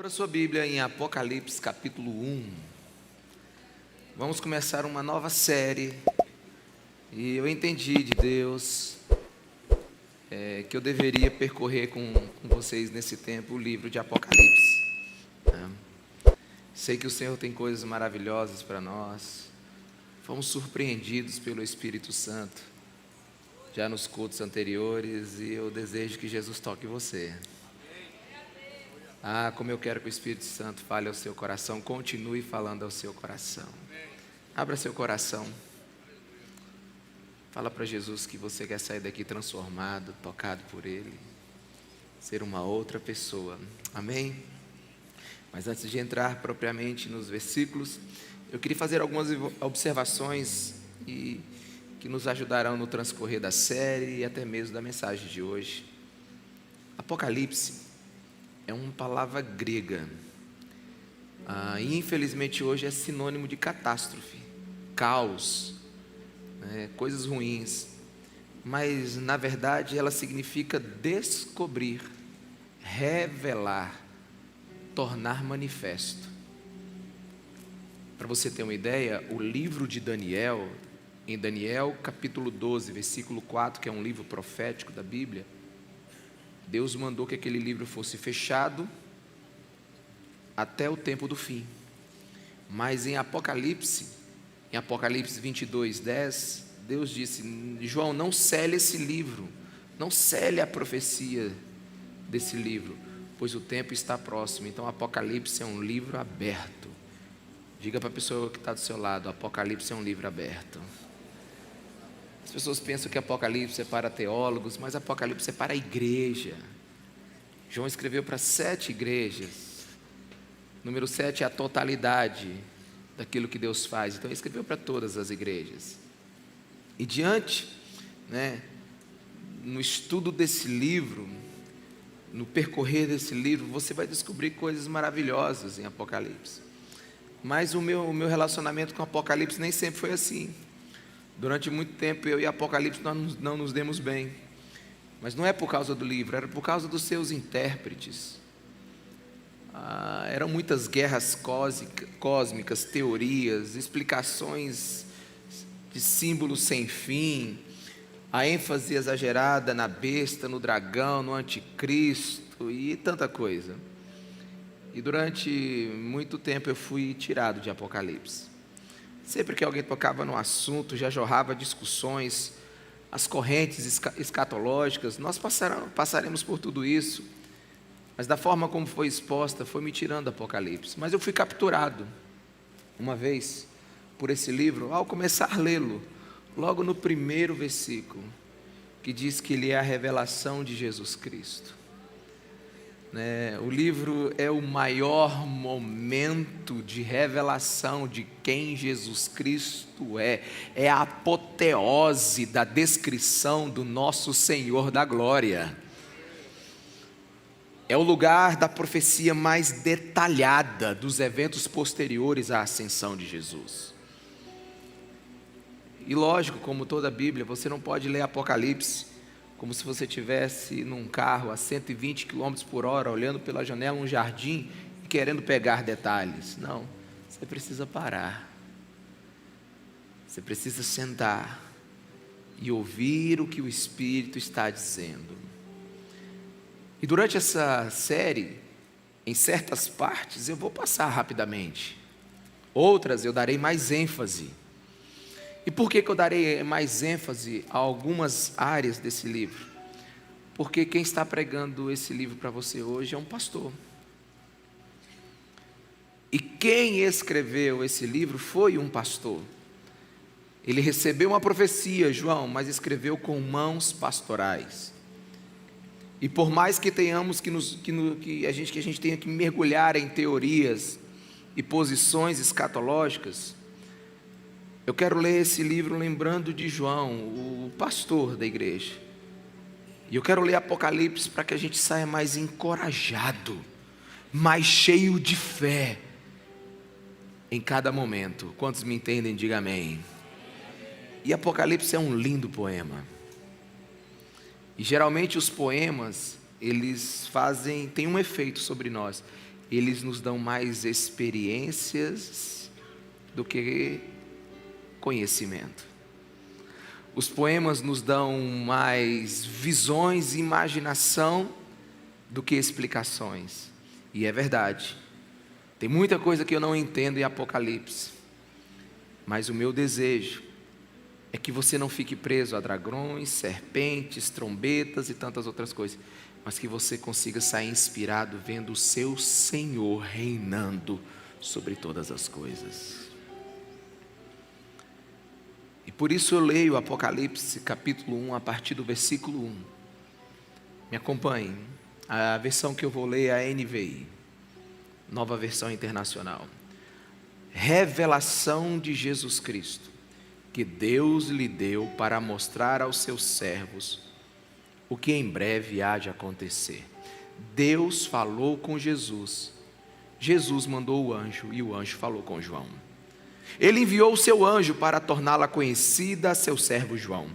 Abra sua Bíblia em Apocalipse capítulo 1. Vamos começar uma nova série. E eu entendi de Deus que eu deveria percorrer com vocês nesse tempo o livro de Apocalipse. Sei que o Senhor tem coisas maravilhosas para nós. Fomos surpreendidos pelo Espírito Santo já nos cultos anteriores, e eu desejo que Jesus toque você. Como eu quero que o Espírito Santo fale ao seu coração. Continue falando ao seu coração. Abra seu coração. Fala para Jesus que você quer sair daqui transformado, tocado por Ele, ser uma outra pessoa. Amém? Mas antes de entrar propriamente nos versículos, eu queria fazer algumas observações que nos ajudarão no transcorrer da série e até mesmo da mensagem de hoje. Apocalipse é uma palavra grega, e infelizmente hoje é sinônimo de catástrofe, caos, coisas ruins, mas na verdade ela significa descobrir, revelar, tornar manifesto. Para você ter uma ideia, o livro de Daniel, em Daniel capítulo 12, versículo 4, que é um livro profético da Bíblia, Deus mandou que aquele livro fosse fechado até o tempo do fim. Mas em Apocalipse 22, 10, Deus disse: João, não cele esse livro, não cele a profecia desse livro, pois o tempo está próximo. Então Apocalipse é um livro aberto. Diga para a pessoa que está do seu lado: Apocalipse é um livro aberto. As pessoas pensam que Apocalipse é para teólogos, mas Apocalipse é para a igreja. João escreveu para 7 igrejas. Número 7 é a totalidade daquilo que Deus faz. Então ele escreveu para todas as igrejas. E diante, no estudo desse livro, no percorrer desse livro, você vai descobrir coisas maravilhosas em Apocalipse. Mas o meu relacionamento com Apocalipse nem sempre foi assim. Durante muito tempo eu e Apocalipse nós não nos demos bem. Mas não é por causa do livro, era por causa dos seus intérpretes. Eram muitas guerras cósmicas, teorias, explicações de símbolos sem fim, a ênfase exagerada na besta, no dragão, no anticristo e tanta coisa. E durante muito tempo eu fui tirado de Apocalipse. Sempre que alguém tocava no assunto, já jorrava discussões, as correntes escatológicas. Nós passaremos por tudo isso, mas da forma como foi exposta, foi me tirando do Apocalipse. Mas eu fui capturado uma vez por esse livro, ao começar a lê-lo, logo no primeiro versículo, que diz que ele é a revelação de Jesus Cristo. O livro é o maior momento de revelação de quem Jesus Cristo é a apoteose da descrição do nosso Senhor da glória. É o lugar da profecia mais detalhada dos eventos posteriores à ascensão de Jesus. E lógico, como toda a Bíblia, você não pode ler Apocalipse como se você estivesse num carro a 120 km por hora, olhando pela janela um jardim e querendo pegar detalhes. Não, você precisa parar. Você precisa sentar e ouvir o que o Espírito está dizendo. E durante essa série, em certas partes eu vou passar rapidamente. Outras eu darei mais ênfase. E por que eu darei mais ênfase a algumas áreas desse livro? Porque quem está pregando esse livro para você hoje é um pastor. E quem escreveu esse livro foi um pastor. Ele recebeu uma profecia, João, mas escreveu com mãos pastorais. E por mais que tenhamos que a gente tenha que mergulhar em teorias e posições escatológicas, eu quero ler esse livro lembrando de João, o pastor da igreja. E eu quero ler Apocalipse para que a gente saia mais encorajado, mais cheio de fé em cada momento. Quantos me entendem, diga amém. E Apocalipse é um lindo poema. E geralmente os poemas, eles têm um efeito sobre nós. eles nos dão mais experiências do que conhecimento. Os poemas nos dão mais visões e imaginação do que explicações. E é verdade. Tem muita coisa que eu não entendo em Apocalipse. Mas o meu desejo é que você não fique preso a dragões, serpentes, trombetas e tantas outras coisas, mas que você consiga sair inspirado vendo o seu Senhor reinando sobre todas as coisas. E por isso eu leio Apocalipse capítulo 1 a partir do versículo 1. Me acompanhe. A versão que eu vou ler é a NVI, Nova Versão Internacional. Revelação de Jesus Cristo, que Deus lhe deu para mostrar aos seus servos o que em breve há de acontecer. Deus falou com Jesus, Jesus mandou o anjo e o anjo falou com João. Ele enviou o seu anjo para torná-la conhecida a seu servo João,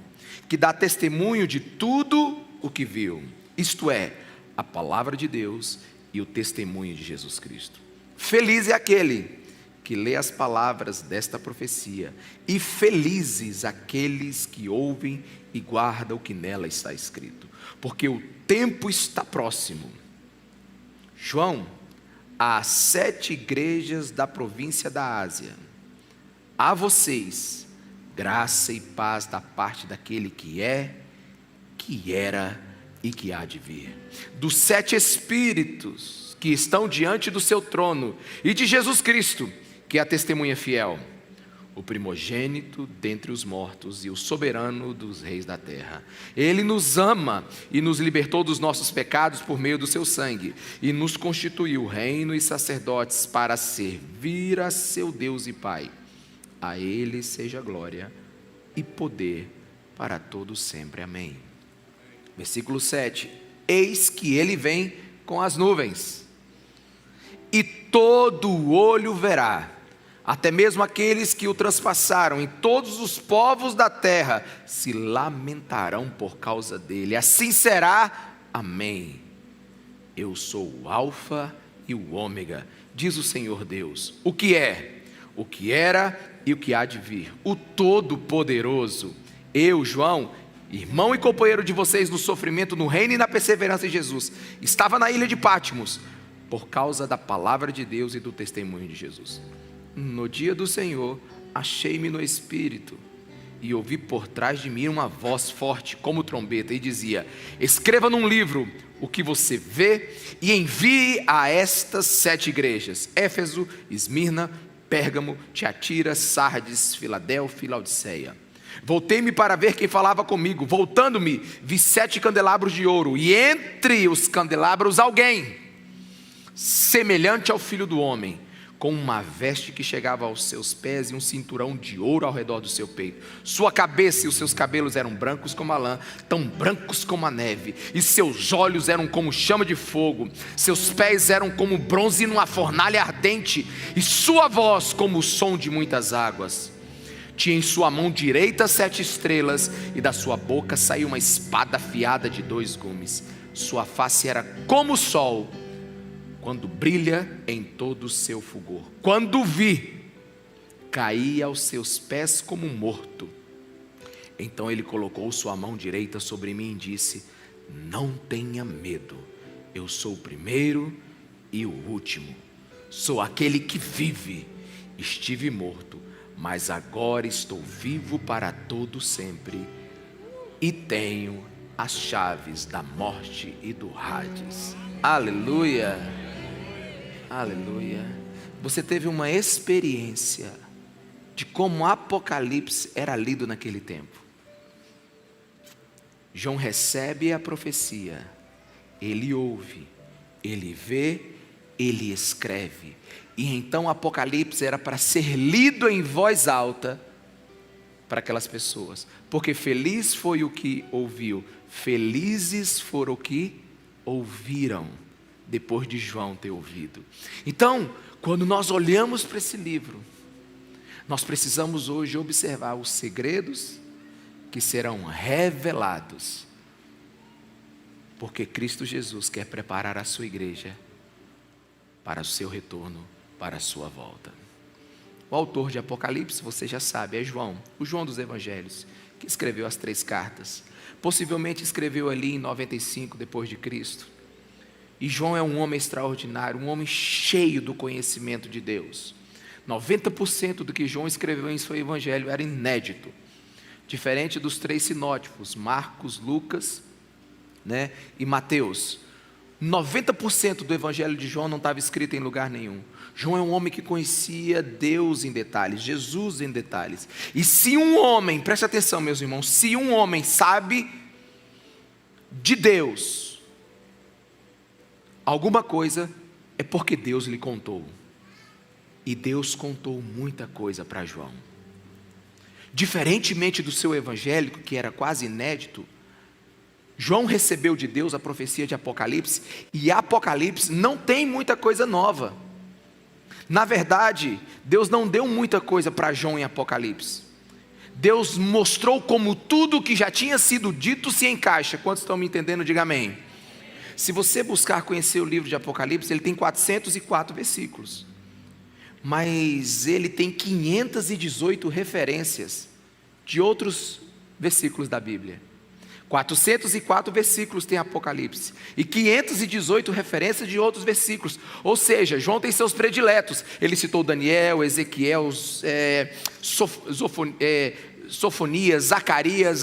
que dá testemunho de tudo o que viu, isto é, a palavra de Deus e o testemunho de Jesus Cristo. Feliz é aquele que lê as palavras desta profecia, e felizes aqueles que ouvem e guardam o que nela está escrito, porque o tempo está próximo. João, às 7 igrejas da província da Ásia, a vocês, graça e paz da parte daquele que é, que era e que há de vir, dos 7 Espíritos que estão diante do seu trono, e de Jesus Cristo, que é a testemunha fiel, o primogênito dentre os mortos e o soberano dos reis da terra. Ele nos ama e nos libertou dos nossos pecados por meio do seu sangue, e nos constituiu reino e sacerdotes para servir a seu Deus e Pai. A Ele seja glória e poder para todos sempre. Amém. Versículo 7. Eis que Ele vem com as nuvens, e todo o olho verá, até mesmo aqueles que o transpassaram, e todos os povos da terra se lamentarão por causa dele. Assim será. Amém. Eu sou o Alfa e o Ômega, diz o Senhor Deus, o que é, o que era e o que há de vir, o Todo-Poderoso. Eu, João, irmão e companheiro de vocês no sofrimento, no reino e na perseverança de Jesus, estava na ilha de Patmos, por causa da palavra de Deus e do testemunho de Jesus. No dia do Senhor, achei-me no Espírito, e ouvi por trás de mim uma voz forte, como trombeta, e dizia: escreva num livro o que você vê, e envie a estas 7 igrejas: Éfeso, Esmirna, Pérgamo, Tiatira, Sardes, Filadélfia e Laodiceia. Voltei-me para ver quem falava comigo. Voltando-me, vi 7 candelabros de ouro, e entre os candelabros alguém semelhante ao Filho do Homem, com uma veste que chegava aos seus pés e um cinturão de ouro ao redor do seu peito. Sua cabeça e os seus cabelos eram brancos como a lã, tão brancos como a neve, e seus olhos eram como chama de fogo, seus pés eram como bronze numa fornalha ardente, e sua voz como o som de muitas águas. Tinha em sua mão direita 7 estrelas, e da sua boca saiu uma espada afiada de 2 gumes. Sua face era como o sol, quando brilha em todo o seu fulgor. Quando vi, caí aos seus pés como morto. Então ele colocou sua mão direita sobre mim e disse: não tenha medo, eu sou o primeiro e o último, sou aquele que vive. Estive morto, mas agora estou vivo para todo sempre, e tenho as chaves da morte e do Hades. Aleluia, aleluia. Você teve uma experiência de como Apocalipse era lido naquele tempo. João recebe a profecia, ele ouve, ele vê, ele escreve. E então Apocalipse era para ser lido em voz alta para aquelas pessoas, porque feliz foi o que ouviu, felizes foram o que ouviram depois de João ter ouvido. Então, quando nós olhamos para esse livro, nós precisamos hoje observar os segredos que serão revelados, porque Cristo Jesus quer preparar a sua igreja para o seu retorno, para a sua volta. O autor de Apocalipse, você já sabe, é João, o João dos Evangelhos, que escreveu as 3 cartas. Possivelmente escreveu ali em 95 depois de Cristo. E João é um homem extraordinário, um homem cheio do conhecimento de Deus. 90% do que João escreveu em seu evangelho era inédito. Diferente dos 3 sinóticos, Marcos, Lucas, e Mateus. 90% do evangelho de João não estava escrito em lugar nenhum. João é um homem que conhecia Deus em detalhes, Jesus em detalhes. E se um homem, preste atenção meus irmãos, se um homem sabe de Deus alguma coisa, é porque Deus lhe contou. E Deus contou muita coisa para João. Diferentemente do seu evangélico, que era quase inédito, João recebeu de Deus a profecia de Apocalipse, e Apocalipse não tem muita coisa nova. Na verdade, Deus não deu muita coisa para João em Apocalipse. Deus mostrou como tudo o que já tinha sido dito se encaixa. Quantos estão me entendendo? Diga amém. Se você buscar conhecer o livro de Apocalipse, ele tem 404 versículos. Mas ele tem 518 referências de outros versículos da Bíblia. 404 versículos tem Apocalipse e 518 referências de outros versículos. Ou seja, João tem seus prediletos. Ele citou Daniel, Ezequiel, Sofonias, Zacarias,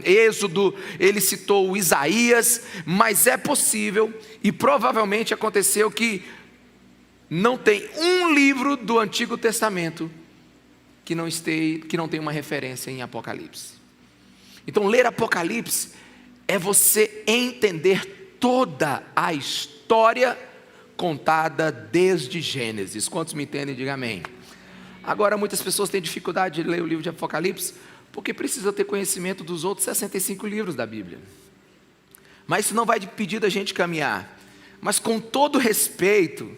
Êxodo, ele citou Isaías. Mas é possível e provavelmente aconteceu que não tem um livro do Antigo Testamento que não tem uma referência em Apocalipse. Então ler Apocalipse é você entender toda a história contada desde Gênesis. Quantos me entendem? Diga amém. Agora muitas pessoas têm dificuldade de ler o livro de Apocalipse porque precisam ter conhecimento dos outros 65 livros da Bíblia. Mas isso não vai impedir da gente caminhar. Mas com todo respeito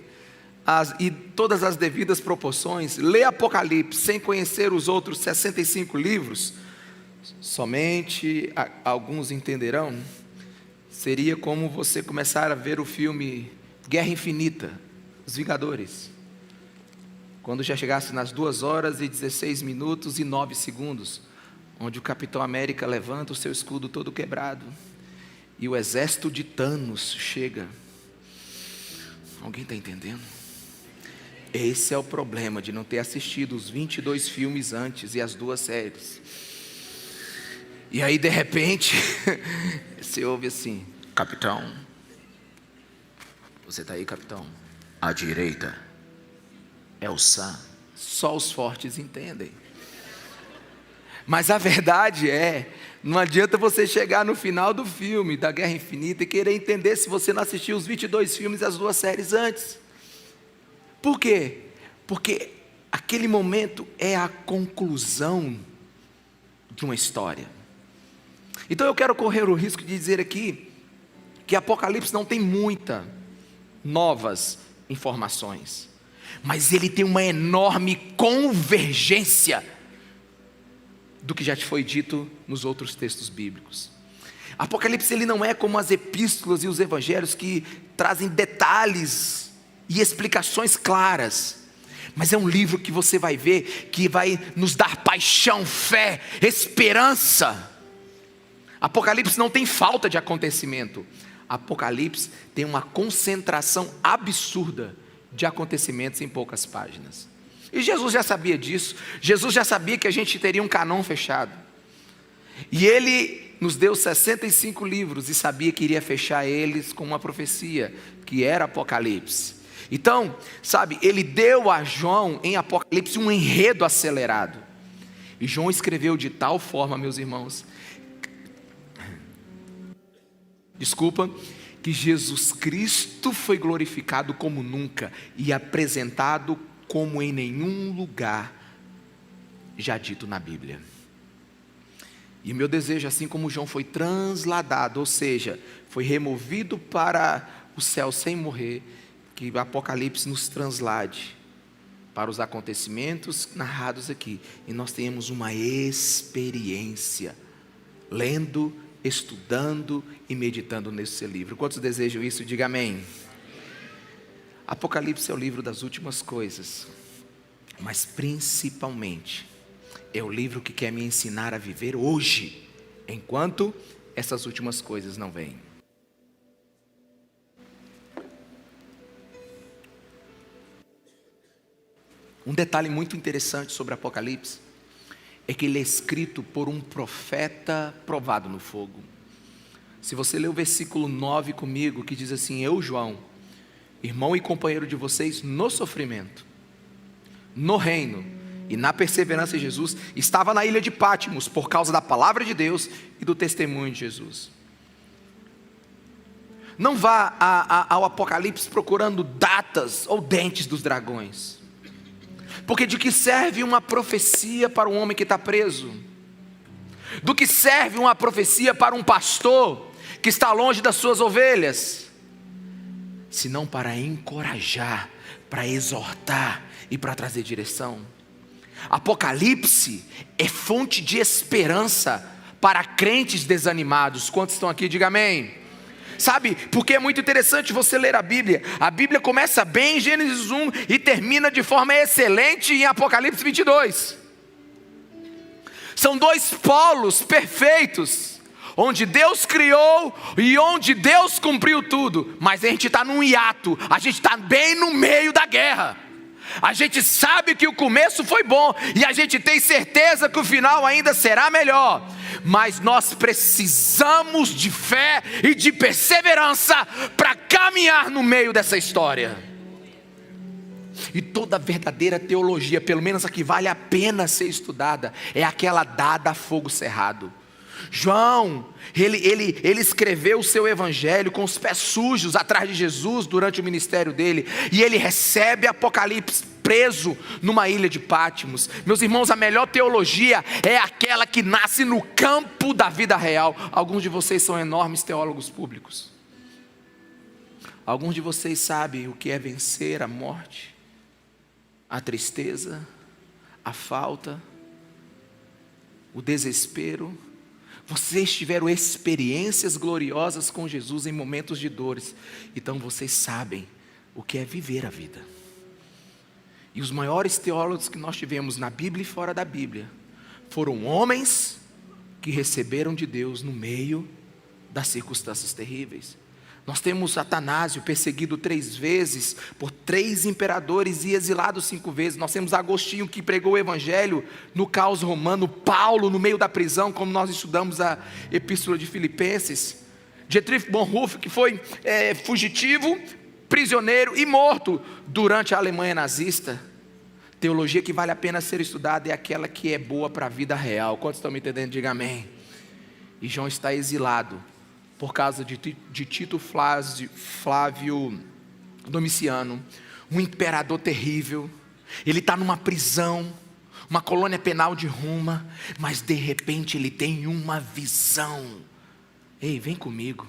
e todas as devidas proporções, ler Apocalipse sem conhecer os outros 65 livros, somente alguns entenderão, seria como você começar a ver o filme Guerra Infinita, Os Vingadores, quando já chegasse nas 2 horas e 16 minutos e 9 segundos, onde o Capitão América levanta o seu escudo todo quebrado, e o exército de Thanos chega. Alguém está entendendo? Esse é o problema de não ter assistido os 22 filmes antes e as 2 séries. E aí de repente, você ouve assim: capitão, você está aí, capitão? À direita é o Sam. Só os fortes entendem. Mas a verdade é, não adianta você chegar no final do filme da Guerra Infinita e querer entender se você não assistiu os 22 filmes e as 2 séries antes. Por quê? Porque aquele momento é a conclusão de uma história. Então eu quero correr o risco de dizer aqui que Apocalipse não tem muitas novas informações, mas ele tem uma enorme convergência do que já te foi dito nos outros textos bíblicos. Apocalipse ele não é como as epístolas e os evangelhos que trazem detalhes e explicações claras, mas é um livro que você vai ver que vai nos dar paixão, fé, esperança. Apocalipse não tem falta de acontecimento. Apocalipse tem uma concentração absurda de acontecimentos em poucas páginas. E Jesus já sabia disso. Jesus já sabia que a gente teria um canon fechado. E Ele nos deu 65 livros e sabia que iria fechar eles com uma profecia, que era Apocalipse. Então, sabe, Ele deu a João em Apocalipse um enredo acelerado. E João escreveu de tal forma, meus irmãos, que Jesus Cristo foi glorificado como nunca e apresentado como em nenhum lugar já dito na Bíblia. E meu desejo, assim como João foi transladado, ou seja, foi removido para o céu sem morrer, que o Apocalipse nos translade para os acontecimentos narrados aqui, e nós tenhamos uma experiência, lendo, estudando e meditando nesse livro. Quantos desejam isso? Diga amém. Apocalipse é o livro das últimas coisas, mas principalmente é o livro que quer me ensinar a viver hoje, enquanto essas últimas coisas não vêm. Um detalhe muito interessante sobre Apocalipse é que ele é escrito por um profeta provado no fogo. Se você ler o versículo 9 comigo, que diz assim: eu, João, irmão e companheiro de vocês no sofrimento, no reino e na perseverança em Jesus, estava na ilha de Patmos por causa da palavra de Deus e do testemunho de Jesus. Não vá ao Apocalipse procurando datas ou dentes dos dragões, porque de que serve uma profecia para um homem que está preso? Do que serve uma profecia para um pastor que está longe das suas ovelhas? Senão para encorajar, para exortar e para trazer direção. Apocalipse é fonte de esperança para crentes desanimados. Quantos estão aqui? Diga amém. Sabe, porque é muito interessante você ler a Bíblia. A Bíblia começa bem em Gênesis 1 e termina de forma excelente em Apocalipse 22. São dois polos perfeitos, onde Deus criou e onde Deus cumpriu tudo. Mas a gente está num hiato, a gente está bem no meio da guerra. A gente sabe que o começo foi bom e a gente tem certeza que o final ainda será melhor. Mas nós precisamos de fé e de perseverança para caminhar no meio dessa história. E toda verdadeira teologia, pelo menos a que vale a pena ser estudada, é aquela dada a fogo cerrado. João, ele escreveu o seu evangelho com os pés sujos atrás de Jesus durante o ministério dele, e ele recebe Apocalipse preso numa ilha de Patmos. Meus irmãos, a melhor teologia é aquela que nasce no campo da vida real. Alguns de vocês são enormes teólogos públicos. Alguns de vocês sabem o que é vencer a morte, a tristeza, a falta, o desespero. Vocês tiveram experiências gloriosas com Jesus em momentos de dores, então vocês sabem o que é viver a vida. E os maiores teólogos que nós tivemos na Bíblia e fora da Bíblia foram homens que receberam de Deus no meio das circunstâncias terríveis. Nós temos Atanásio, perseguido 3 vezes por 3 imperadores e exilado 5 vezes. Nós temos Agostinho, que pregou o evangelho no caos romano. Paulo, no meio da prisão, como nós estudamos a epístola de Filipenses. Dietrich Bonhoeffer, que foi fugitivo, prisioneiro e morto durante a Alemanha nazista. Teologia que vale a pena ser estudada é aquela que é boa para a vida real. Quantos estão me entendendo? Diga amém. E João está exilado por causa de Tito Flávio Domiciano, um imperador terrível. Ele está numa prisão, uma colônia penal de Roma, mas de repente ele tem uma visão. Ei, vem comigo.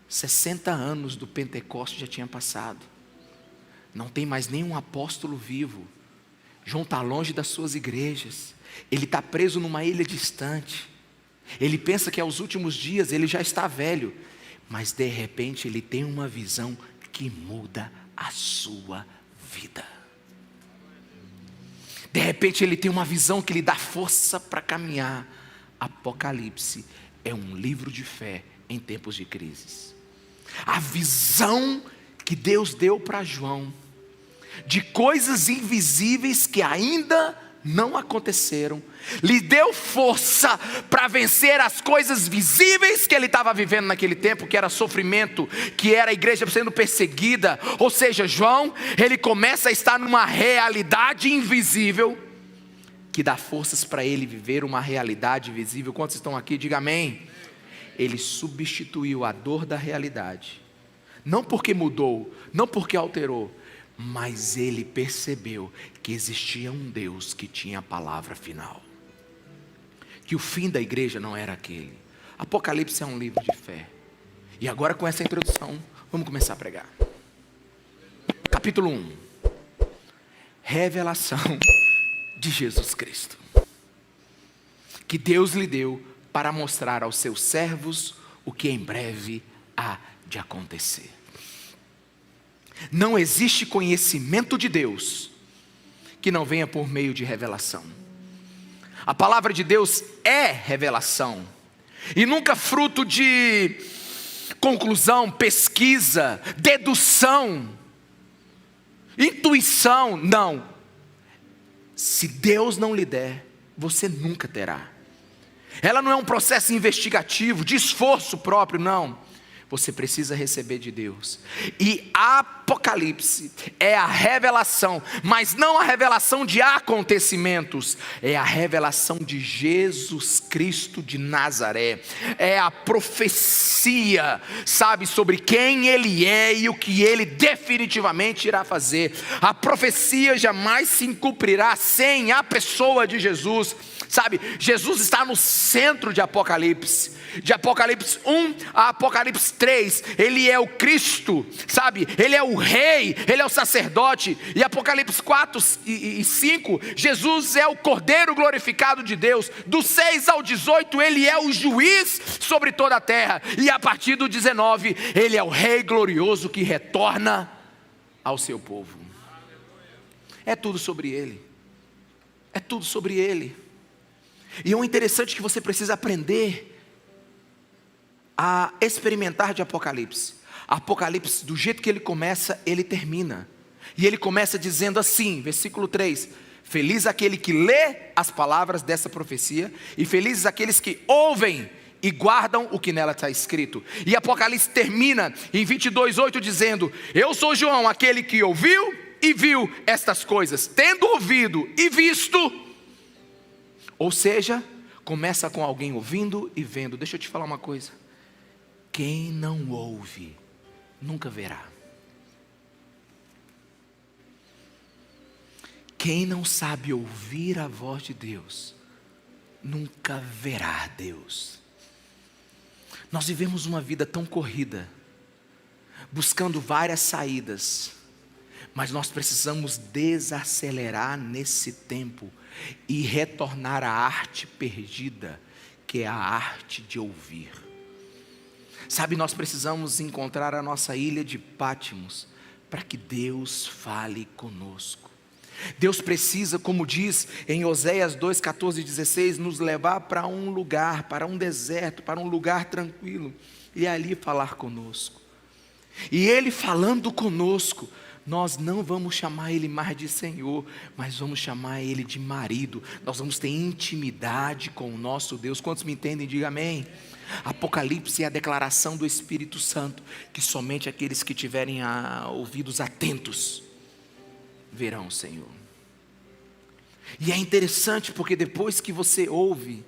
60 anos do Pentecoste já tinha passado. Não tem mais nenhum apóstolo vivo. João está longe das suas igrejas. Ele está preso numa ilha distante. Ele pensa que aos últimos dias ele já está velho, mas de repente ele tem uma visão que muda a sua vida. De repente ele tem uma visão que lhe dá força para caminhar. Apocalipse é um livro de fé em tempos de crises. A visão que Deus deu para João de coisas invisíveis que ainda não aconteceram, lhe deu força para vencer as coisas visíveis que ele estava vivendo naquele tempo, que era sofrimento, que era a igreja sendo perseguida. Ou seja, João, ele começa a estar numa realidade invisível, que dá forças para ele viver uma realidade visível. Quantos estão aqui? Diga amém. Ele substituiu a dor da realidade, não porque mudou, não porque alterou, mas ele percebeu que existia um Deus que tinha a palavra final, que o fim da igreja não era aquele. Apocalipse é um livro de fé. E agora, com essa introdução, vamos começar a pregar. Capítulo 1. Revelação de Jesus Cristo, que Deus lhe deu para mostrar aos seus servos o que em breve há de acontecer. Não existe conhecimento de Deus que não venha por meio de revelação. A palavra de Deus é revelação, e nunca fruto de conclusão, pesquisa, dedução, intuição, não. Se Deus não lhe der, você nunca terá. Ela não é um processo investigativo, de esforço próprio, não. Você precisa receber de Deus. E Apocalipse é a revelação, mas não a revelação de acontecimentos, é a revelação de Jesus Cristo de Nazaré. É a profecia, sabe, sobre quem Ele é e o que Ele definitivamente irá fazer. A profecia jamais se cumprirá sem a pessoa de Jesus. Sabe, Jesus está no centro de Apocalipse. De Apocalipse 1 a Apocalipse 3, Ele é o Cristo, sabe, Ele é o Rei, Ele é o sacerdote. E Apocalipse 4 e 5, Jesus é o Cordeiro glorificado de Deus. Do 6 ao 18, Ele é o juiz sobre toda a terra. E a partir do 19, Ele é o Rei glorioso que retorna ao seu povo. É tudo sobre Ele. É tudo sobre Ele. E o interessante é que você precisa aprender a experimentar de Apocalipse. Apocalipse, do jeito que ele começa, ele termina. E ele começa dizendo assim, versículo 3: feliz aquele que lê as palavras dessa profecia, e felizes aqueles que ouvem e guardam o que nela está escrito. E Apocalipse termina em 22:8 dizendo: eu sou João, aquele que ouviu e viu estas coisas, tendo ouvido e visto. Ou seja, começa com alguém ouvindo e vendo. Deixa eu te falar uma coisa: quem não ouve, nunca verá. Quem não sabe ouvir a voz de Deus, nunca verá Deus. Nós vivemos uma vida tão corrida, buscando várias saídas, mas nós precisamos desacelerar nesse tempo e retornar à arte perdida, que é a arte de ouvir. Sabe, nós precisamos encontrar a nossa ilha de Pátimos, para que Deus fale conosco. Deus precisa, como diz em Oséias 2, 14 e 16, nos levar para um lugar, para um deserto, para um lugar tranquilo, e ali falar conosco. E Ele falando conosco, nós não vamos chamar Ele mais de Senhor, mas vamos chamar Ele de marido. Nós vamos ter intimidade com o nosso Deus. Quantos me entendem? Diga amém. Apocalipse é a declaração do Espírito Santo, que somente aqueles que tiverem ouvidos atentos verão o Senhor. E é interessante porque depois que você ouve,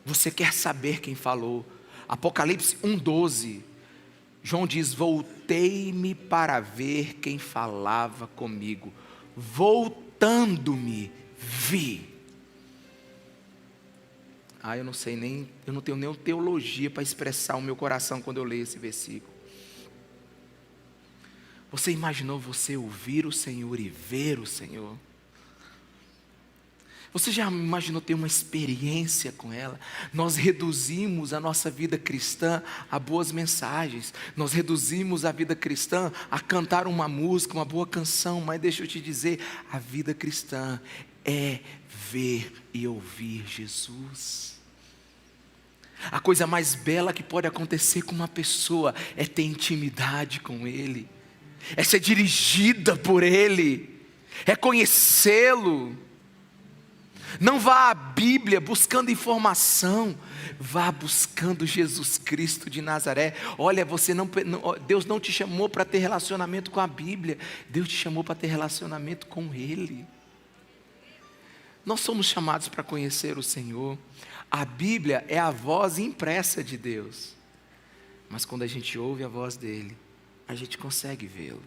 você quer saber quem falou. Apocalipse 1:12, João diz: voltei-me para ver quem falava comigo. Voltando-me, vi. Eu não sei nem, eu não tenho nem teologia para expressar o meu coração quando eu leio esse versículo. Você imaginou você ouvir o Senhor e ver o Senhor? Você já imaginou ter uma experiência com ela? Nós reduzimos a nossa vida cristã a boas mensagens. Nós reduzimos a vida cristã a cantar uma música, uma boa canção. Mas deixa eu te dizer, a vida cristã é ver e ouvir Jesus. A coisa mais bela que pode acontecer com uma pessoa é ter intimidade com Ele, é ser dirigida por Ele, é conhecê-lo. Não vá à Bíblia buscando informação, vá buscando Jesus Cristo de Nazaré. Olha, Deus não te chamou para ter relacionamento com a Bíblia, Deus te chamou para ter relacionamento com Ele. Nós somos chamados para conhecer o Senhor. A Bíblia é a voz impressa de Deus, mas quando a gente ouve a voz dEle, a gente consegue vê-lo.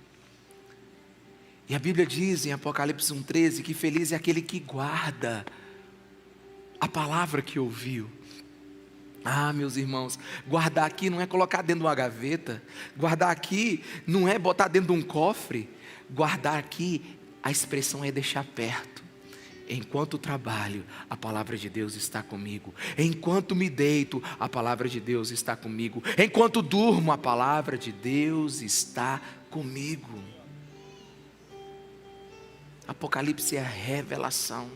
E a Bíblia diz em Apocalipse 1:13 que feliz é aquele que guarda a palavra que ouviu. Meus irmãos, guardar aqui não é colocar dentro de uma gaveta, guardar aqui não é botar dentro de um cofre, guardar aqui, a expressão é deixar perto. Enquanto trabalho, a palavra de Deus está comigo. Enquanto me deito, a palavra de Deus está comigo. Enquanto durmo, a palavra de Deus está comigo. Apocalipse é a revelação.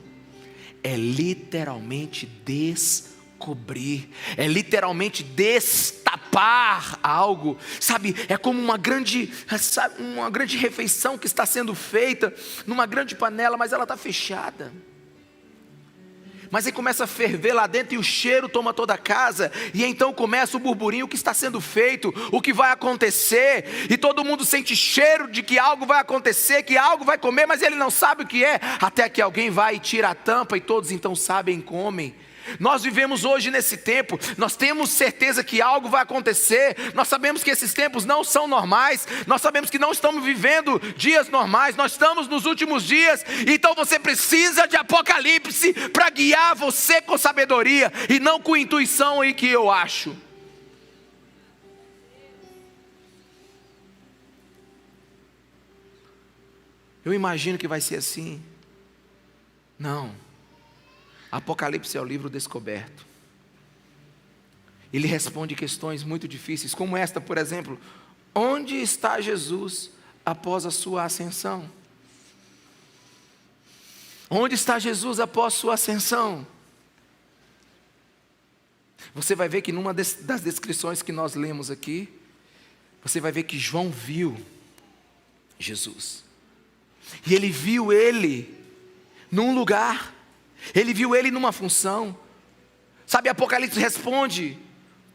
É literalmente descobrir. É literalmente destapar algo. Sabe, é como uma grande refeição que está sendo feita numa grande panela, mas ela está fechada. Mas aí começa a ferver lá dentro e o cheiro toma toda a casa. E então começa o burburinho, o que está sendo feito, o que vai acontecer. E todo mundo sente cheiro de que algo vai acontecer, que algo vai comer, mas ele não sabe o que é. Até que alguém vai e tira a tampa e todos então sabem e comem. Nós vivemos hoje nesse tempo, nós temos certeza que algo vai acontecer, nós sabemos que esses tempos não são normais, nós sabemos que não estamos vivendo dias normais, nós estamos nos últimos dias, então você precisa de Apocalipse para guiar você com sabedoria e não com intuição aí que eu acho. Eu imagino que vai ser assim. Não. Apocalipse é o livro descoberto. Ele responde questões muito difíceis, como esta, por exemplo: onde está Jesus após a sua ascensão? Onde está Jesus após sua ascensão? Você vai ver que numa das descrições que nós lemos aqui, você vai ver que João viu Jesus. E ele viu ele num lugar. Ele viu ele numa função. Sabe, Apocalipse responde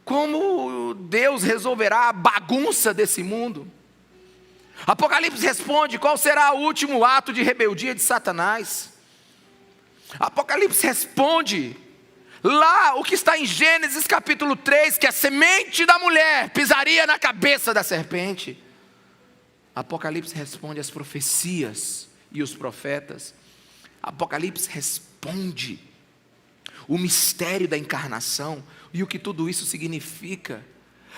como Deus resolverá a bagunça desse mundo. Apocalipse responde qual será o último ato de rebeldia de Satanás. Apocalipse responde lá o que está em Gênesis capítulo 3, que a semente da mulher pisaria na cabeça da serpente. Apocalipse responde às profecias e os profetas. Apocalipse responde o mistério da encarnação e o que tudo isso significa.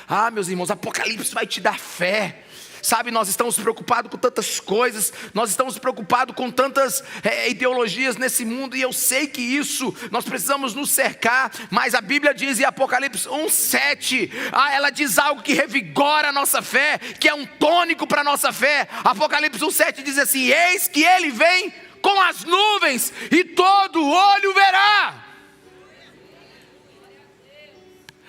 Ah, meus irmãos, Apocalipse vai te dar fé. Sabe, nós estamos preocupados com tantas coisas, nós estamos preocupados com tantas ideologias nesse mundo, e eu sei que isso, nós precisamos nos cercar, mas a Bíblia diz em Apocalipse 1:7, ela diz algo que revigora a nossa fé, que é um tônico para a nossa fé. Apocalipse 1:7 diz assim: eis que ele vem com as nuvens, e todo olho verá.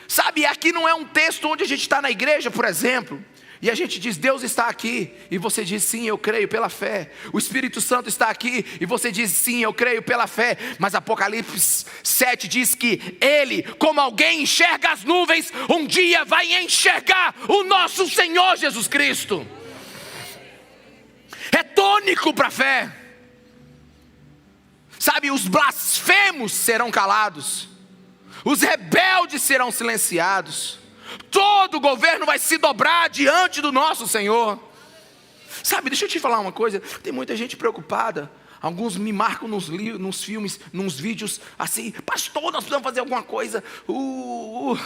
Sabe, aqui não é um texto onde a gente está na igreja, por exemplo, e a gente diz: Deus está aqui, e você diz: sim, eu creio pela fé. O Espírito Santo está aqui, e você diz: sim, eu creio pela fé. Mas Apocalipse 7 diz que ele, como alguém enxerga as nuvens, um dia vai enxergar o nosso Senhor Jesus Cristo. É tônico para a fé. Sabe, os blasfemos serão calados, os rebeldes serão silenciados, todo governo vai se dobrar diante do nosso Senhor. Sabe, deixa eu te falar uma coisa, tem muita gente preocupada. Alguns me marcam nos filmes, nos vídeos, assim: pastor, nós precisamos fazer alguma coisa. O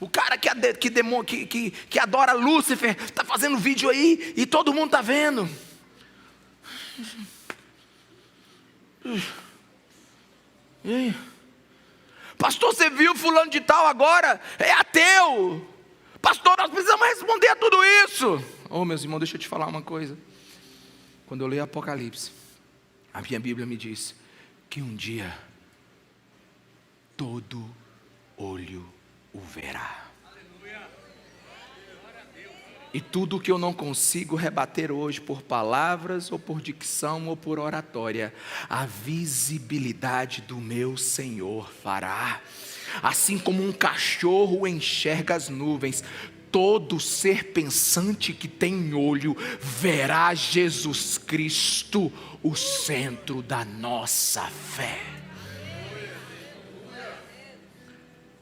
cara que adora Lúcifer está fazendo vídeo aí e todo mundo está vendo. E aí? Pastor, você viu fulano de tal agora? É ateu. Pastor, nós precisamos responder a tudo isso. Oh, meus irmãos, deixa eu te falar uma coisa. Quando eu leio Apocalipse, a minha Bíblia me diz que um dia todo olho o verá. E tudo que eu não consigo rebater hoje por palavras, ou por dicção, ou por oratória, a visibilidade do meu Senhor fará. Assim como um cachorro enxerga as nuvens, todo ser pensante que tem olho verá Jesus Cristo, o centro da nossa fé.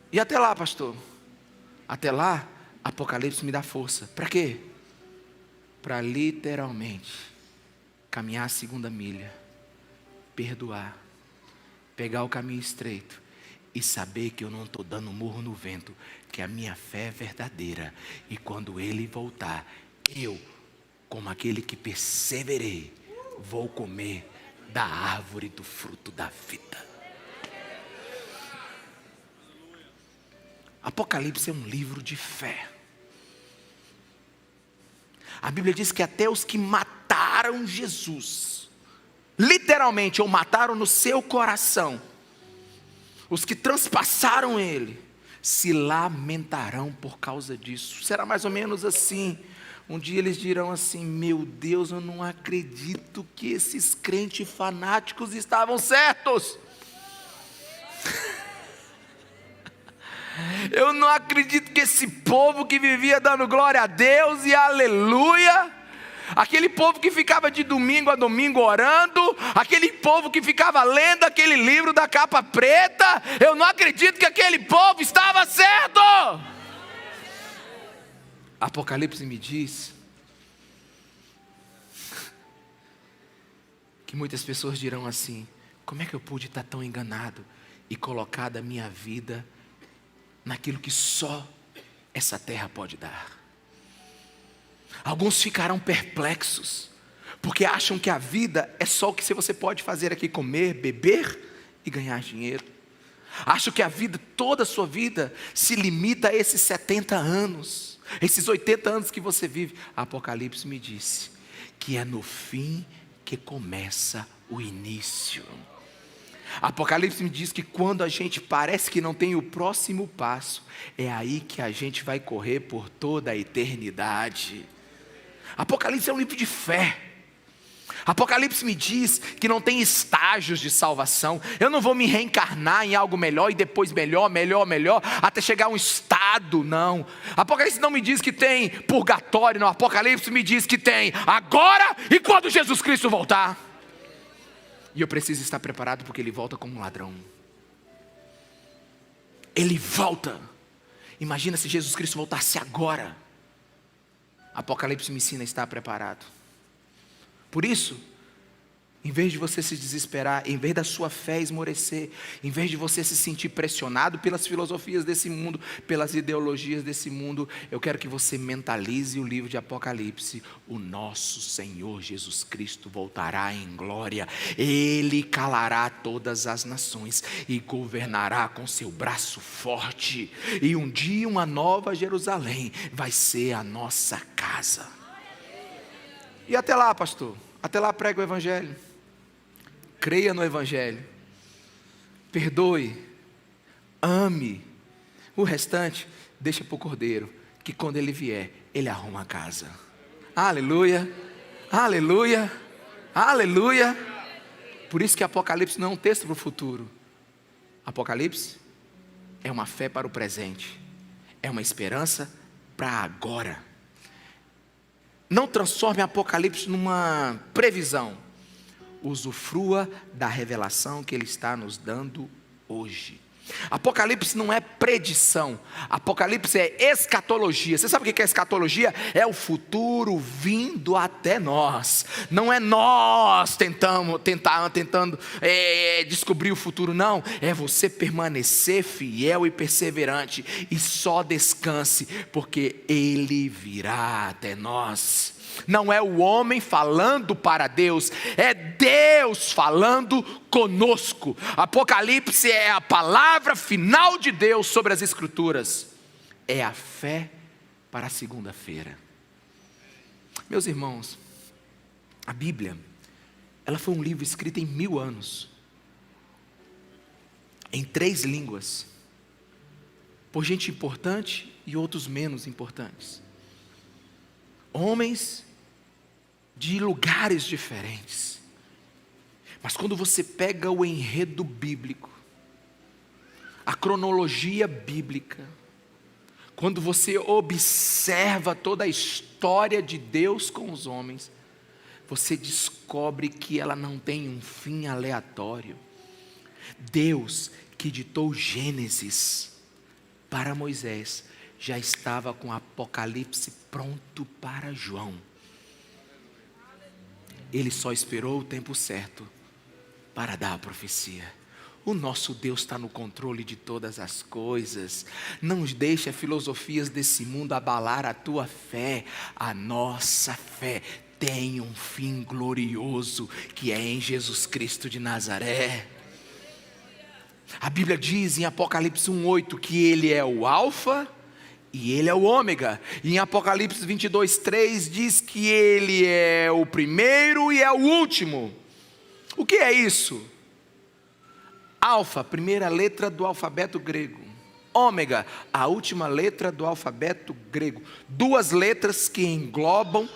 E até lá, pastor? Até lá, Apocalipse me dá força. Para quê? Para literalmente caminhar a segunda milha, perdoar, pegar o caminho estreito e saber que eu não estou dando murro no vento, que a minha fé é verdadeira, e quando Ele voltar, eu, como aquele que perseverei, vou comer da árvore do fruto da vida. Apocalipse é um livro de fé. A Bíblia diz que até os que mataram Jesus, literalmente, ou mataram no seu coração, os que transpassaram ele, se lamentarão por causa disso. Será mais ou menos assim. Um dia eles dirão assim: meu Deus, eu não acredito que esses crentes fanáticos estavam certos. Eu não acredito que esse povo que vivia dando glória a Deus e aleluia, aquele povo que ficava de domingo a domingo orando, aquele povo que ficava lendo aquele livro da capa preta, eu não acredito que aquele povo estava certo. Apocalipse me diz que muitas pessoas dirão assim: como é que eu pude estar tão enganado e colocado a minha vida naquilo que só essa terra pode dar? Alguns ficarão perplexos, porque acham que a vida é só o que você pode fazer aqui: comer, beber e ganhar dinheiro. Acham que a vida, toda a sua vida, se limita a esses 70 anos, esses 80 anos que você vive. Apocalipse me disse que é no fim que começa o início. Apocalipse me diz que quando a gente parece que não tem o próximo passo, é aí que a gente vai correr por toda a eternidade. Apocalipse é um livro de fé. Apocalipse me diz que não tem estágios de salvação. Eu não vou me reencarnar em algo melhor e depois melhor, até chegar a um estado, não. Apocalipse não me diz que tem purgatório, não. Apocalipse me diz que tem agora e quando Jesus Cristo voltar. E eu preciso estar preparado, porque Ele volta como um ladrão. Ele volta. Imagina se Jesus Cristo voltasse agora. Apocalipse me ensina a estar preparado. Por isso, em vez de você se desesperar, em vez da sua fé esmorecer, em vez de você se sentir pressionado pelas filosofias desse mundo, pelas ideologias desse mundo, eu quero que você mentalize o livro de Apocalipse. O nosso Senhor Jesus Cristo voltará em glória. Ele calará todas as nações e governará com seu braço forte. E um dia uma nova Jerusalém vai ser a nossa casa. E até lá, pastor, até lá prega o Evangelho, creia no Evangelho, perdoe, ame, o restante deixa para o Cordeiro, que quando Ele vier, Ele arruma a casa. Aleluia, aleluia, aleluia. Por isso que Apocalipse não é um texto para o futuro. Apocalipse é uma fé para o presente, é uma esperança para agora. Não transforme Apocalipse numa previsão. Usufrua da revelação que Ele está nos dando hoje. Apocalipse não é predição. Apocalipse é escatologia. Você sabe o que é escatologia? É o futuro vindo até nós. Não é nós tentando descobrir o futuro, não. É você permanecer fiel e perseverante. E só descanse, porque Ele virá até nós. Não é o homem falando para Deus, é Deus falando conosco. Apocalipse é a palavra final de Deus sobre as Escrituras. É a fé para a segunda-feira. Meus irmãos, a Bíblia, ela foi um livro escrito em 1000 anos, em 3 línguas, por gente importante e outros menos importantes. Homens de lugares diferentes. Mas quando você pega o enredo bíblico, a cronologia bíblica, quando você observa toda a história de Deus com os homens, você descobre que ela não tem um fim aleatório. Deus, que ditou Gênesis para Moisés, já estava com Apocalipse pronto para João. Ele só esperou o tempo certo para dar a profecia. O nosso Deus está no controle de todas as coisas. Não deixe as filosofias desse mundo abalar a tua fé. A nossa fé tem um fim glorioso, que é em Jesus Cristo de Nazaré. A Bíblia diz em Apocalipse 1:8 que Ele é o Alfa e Ele é o Ômega. E em Apocalipse 22:3 diz que Ele é o primeiro e é o último. O que é isso? Alfa, primeira letra do alfabeto grego. Ômega, a última letra do alfabeto grego. Duas letras que englobam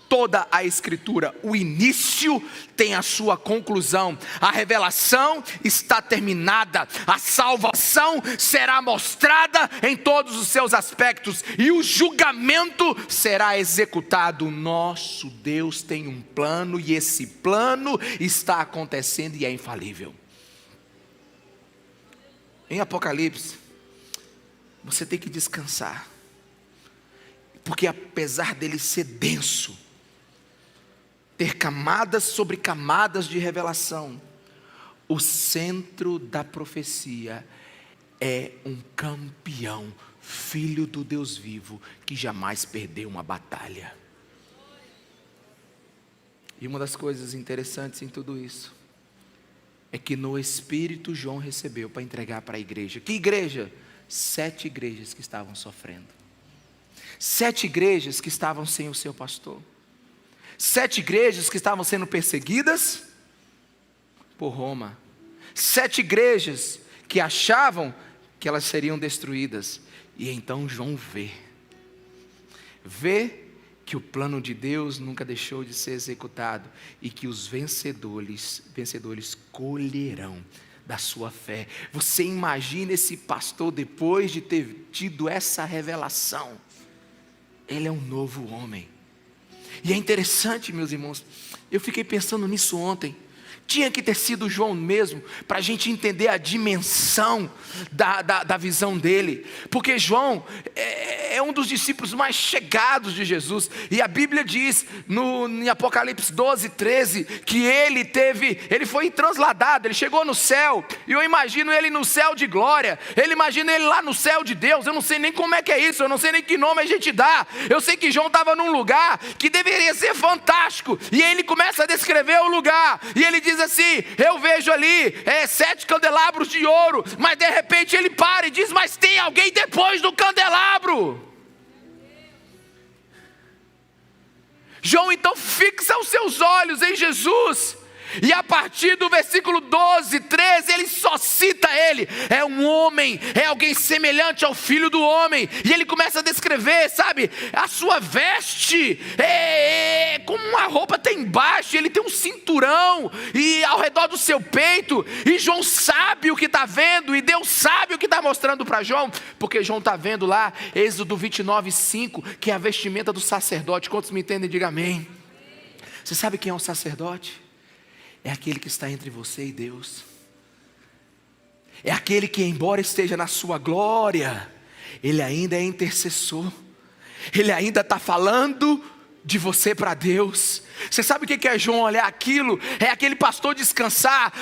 toda a Escritura. O início tem a sua conclusão. A revelação está terminada. A salvação será mostrada em todos os seus aspectos. E o julgamento será executado. Nosso Deus tem um plano, e esse plano está acontecendo e é infalível. Em Apocalipse, você tem que descansar. Porque apesar dele ser denso, ter camadas sobre camadas de revelação, o centro da profecia é um campeão, filho do Deus vivo, que jamais perdeu uma batalha. E uma das coisas interessantes em tudo isso é que no Espírito João recebeu para entregar para a igreja. Que igreja? 7 igrejas que estavam sofrendo. 7 igrejas que estavam sem o seu pastor. 7 igrejas que estavam sendo perseguidas por Roma. 7 igrejas que achavam que elas seriam destruídas. E então João vê que o plano de Deus nunca deixou de ser executado, e que os vencedores colherão da sua fé. Você imagina esse pastor, depois de ter tido essa revelação, ele é um novo homem. E é interessante, meus irmãos, eu fiquei pensando nisso ontem. Tinha que ter sido João mesmo, para a gente entender a dimensão da visão dele. Porque João é um dos discípulos mais chegados de Jesus. E a Bíblia diz em Apocalipse 12:13 que ele foi transladado, ele chegou no céu. E eu imagino ele no céu de glória. Eu imagino ele lá no céu de Deus. Eu não sei nem como é que é isso, eu não sei nem que nome a gente dá. Eu sei que João estava num lugar que deveria ser fantástico. E ele começa a descrever o lugar. E ele diz assim: eu vejo ali 7 candelabros de ouro. Mas de repente ele para e diz: mas tem alguém depois do candelabro. João então fixa os seus olhos em Jesus. E a partir do versículo 12, 13, ele só cita ele. É um homem, é alguém semelhante ao Filho do Homem. E ele começa a descrever, sabe, a sua veste como uma roupa tem embaixo. Ele tem um cinturão e ao redor do seu peito. E João sabe o que está vendo, e Deus sabe o que está mostrando para João. Porque João está vendo lá, Êxodo 29:5, que é a vestimenta do sacerdote. Quantos me entendem? Diga amém. Você sabe quem é o sacerdote? É aquele que está entre você e Deus. É aquele que, embora esteja na sua glória, ele ainda é intercessor. Ele ainda está falando de você para Deus. Você sabe o que é João olhar aquilo? É aquele pastor descansar,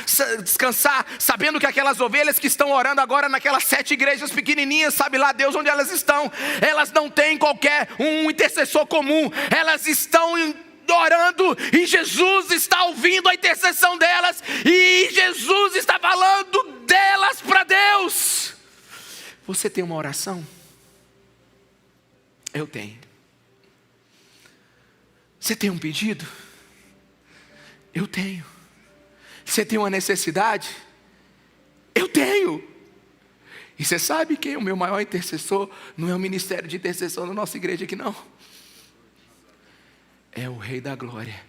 sabendo que aquelas ovelhas que estão orando agora naquelas 7 igrejas pequenininhas, sabe lá Deus onde elas estão. Elas não têm qualquer um intercessor comum. Elas estão orando, e Jesus está ouvindo a intercessão delas, e Jesus está falando delas para Deus. Você tem uma oração? Eu tenho. Você tem um pedido? Eu tenho. Você tem uma necessidade? Eu tenho. E você sabe quem é o meu maior intercessor? Não é o ministério de intercessão da nossa igreja aqui, não. É o Rei da Glória,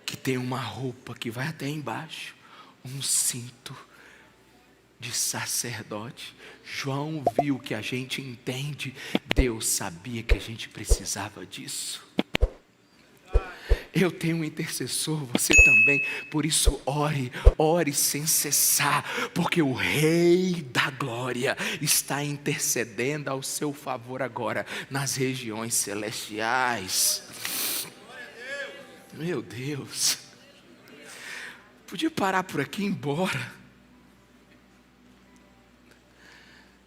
que tem uma roupa que vai até embaixo, um cinto de sacerdote. João viu que a gente entende. Deus sabia que a gente precisava disso. Eu tenho um intercessor, você também. Por isso ore sem cessar, porque o Rei da Glória está intercedendo ao seu favor agora nas regiões celestiais. Meu Deus, podia parar por aqui e ir embora.